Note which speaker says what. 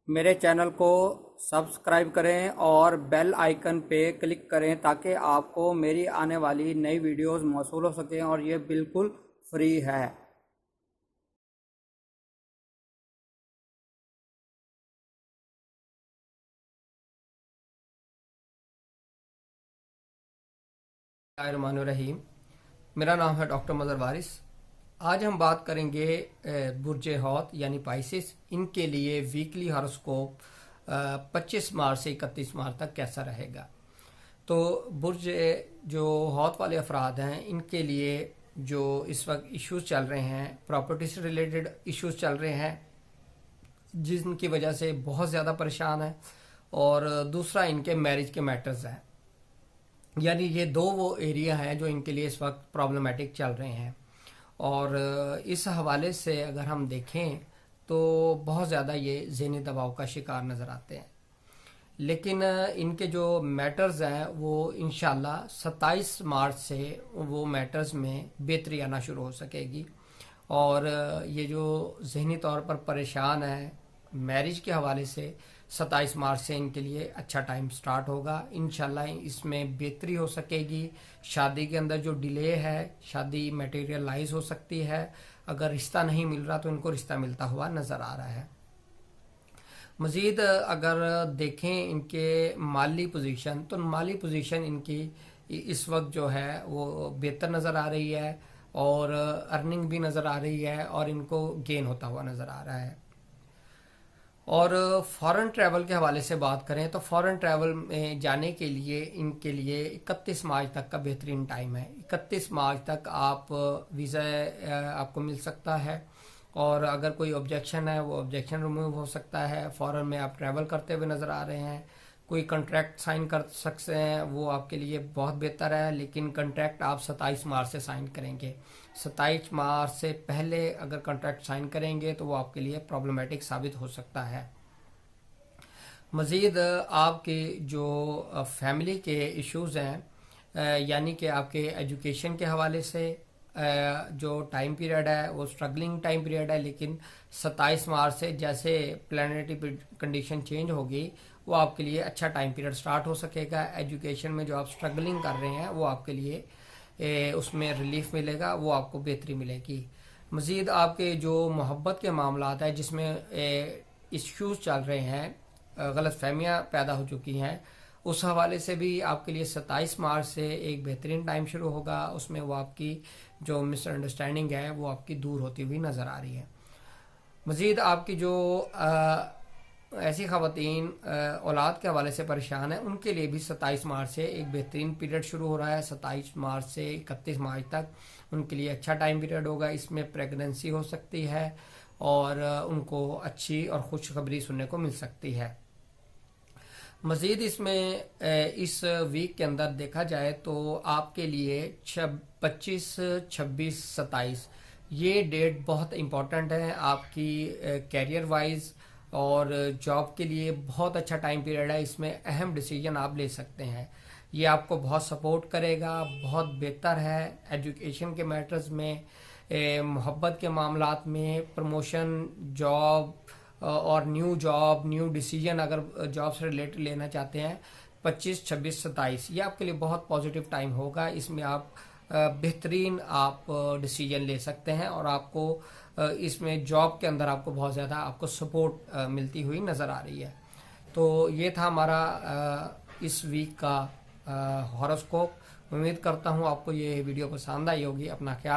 Speaker 1: میرے چینل کو سبسکرائب کریں اور بیل آئیکن پہ کلک کریں تاکہ آپ کو میری آنے والی نئی ویڈیوز موصول ہو سکیں اور یہ بالکل فری ہے۔
Speaker 2: بسم اللہ الرحمن الرحیم۔ میرا نام ہے ڈاکٹر مظہر وارث۔ آج ہم بات کریں گے برج حوت یعنی پائسس، ان کے لیے ویکلی ہاروسکوپ 25 مارچ سے 31 مارچ تک کیسا رہے گا۔ تو برج جو حوت والے افراد ہیں ان کے لیے جو اس وقت ایشوز چل رہے ہیں، پراپرٹی سے ریلیٹڈ ایشوز چل رہے ہیں جن کی وجہ سے بہت زیادہ پریشان ہیں، اور دوسرا ان کے میرج کے میٹرز ہیں، یعنی یہ دو وہ ایریا ہیں جو ان کے لیے اس وقت پرابلمٹک چل رہے ہیں۔ اور اس حوالے سے اگر ہم دیکھیں تو بہت زیادہ یہ ذہنی دباؤ کا شکار نظر آتے ہیں، لیکن ان کے جو میٹرز ہیں وہ انشاءاللہ 27 مارچ سے وہ میٹرز میں بہتری آنا شروع ہو سکے گی، اور یہ جو ذہنی طور پر پریشان ہیں میرج کے حوالے سے 27 مارچ سے ان کے لیے اچھا ٹائم سٹارٹ ہوگا۔ انشاءاللہ اس میں بہتری ہو سکے گی۔ شادی کے اندر جو ڈیلے ہے، شادی میٹیریلائز ہو سکتی ہے۔ اگر رشتہ نہیں مل رہا تو ان کو رشتہ ملتا ہوا نظر آ رہا ہے۔ مزید اگر دیکھیں ان کے مالی پوزیشن، تو مالی پوزیشن ان کی اس وقت جو ہے وہ بہتر نظر آ رہی ہے، اور ارننگ بھی نظر آ رہی ہے، اور ان کو گین ہوتا ہوا نظر آ رہا ہے۔ اور فارن ٹریول کے حوالے سے بات کریں تو فارن ٹریول میں جانے کے لیے ان کے لیے 31 مارچ تک کا بہترین ٹائم ہے۔ 31 مارچ تک آپ ویزا آپ کو مل سکتا ہے، اور اگر کوئی آبجیکشن ہے وہ آبجیکشن ریموو ہو سکتا ہے۔ فارن میں آپ ٹریول کرتے ہوئے نظر آ رہے ہیں، کوئی کنٹریکٹ سائن کر سکتے ہیں، وہ آپ کے لیے بہت بہتر ہے، لیکن کنٹریکٹ آپ 27 مارچ سے سائن کریں گے۔ 27 مارچ سے پہلے اگر کنٹریکٹ سائن کریں گے تو وہ آپ کے لیے پرابلمٹک ثابت ہو سکتا ہے۔ مزید آپ کی جو فیملی کے ایشوز ہیں، یعنی کہ آپ کے ایجوکیشن کے حوالے سے جو ٹائم پیریڈ ہے وہ سٹرگلنگ ٹائم پیریڈ ہے، لیکن 27 مارچ سے جیسے پلانیٹری کنڈیشن چینج ہوگی وہ آپ کے لیے اچھا ٹائم پیریڈ سٹارٹ ہو سکے گا۔ ایجوکیشن میں جو آپ سٹرگلنگ کر رہے ہیں وہ آپ کے لیے اس میں ریلیف ملے گا، وہ آپ کو بہتری ملے گی۔ مزید آپ کے جو محبت کے معاملات ہیں جس میں ایشوز چل رہے ہیں، غلط فہمیاں پیدا ہو چکی ہیں، اس حوالے سے بھی آپ کے لیے 27 مارچ سے ایک بہترین ٹائم شروع ہوگا۔ اس میں وہ آپ کی جو مس انڈرسٹینڈنگ ہے وہ آپ کی دور ہوتی ہوئی نظر آ رہی ہے۔ مزید آپ کی جو ایسی خواتین اولاد کے حوالے سے پریشان ہیں ان کے لیے بھی 27 مارچ سے ایک بہترین پیریڈ شروع ہو رہا ہے۔ 27 مارچ سے 31 مارچ تک ان کے لیے اچھا ٹائم پیریڈ ہوگا۔ اس میں پریگننسی ہو سکتی ہے اور ان کو اچھی اور خوشخبری سننے کو مل سکتی ہے۔ مزید اس میں اس ویک کے اندر دیکھا جائے تو آپ کے لیے 25، 26، 27 یہ ڈیٹ بہت امپورٹنٹ ہے آپ کی کیریئر وائز، اور جاب کے لیے بہت اچھا ٹائم پیریڈ ہے۔ اس میں اہم ڈیسیجن آپ لے سکتے ہیں، یہ آپ کو بہت سپورٹ کرے گا، بہت بہتر ہے۔ ایجوکیشن کے میٹرز میں، محبت کے معاملات میں، پروموشن، جاب اور نیو جاب، نیو ڈیسیجن اگر جاب سے ریلیٹڈ لینا چاہتے ہیں، 25، 26، 27 یہ آپ کے لیے بہت پازیٹیو ٹائم ہوگا۔ اس میں آپ بہترین آپ ڈیسیجن لے سکتے ہیں، اور آپ کو اس میں جاب کے اندر آپ کو بہت زیادہ آپ کو سپورٹ ملتی ہوئی نظر آ رہی ہے۔ تو یہ تھا ہمارا اس ویک کا ہاروسکوپ۔ امید کرتا ہوں آپ کو یہ ویڈیو پسند آئی ہوگی۔ اپنا خیال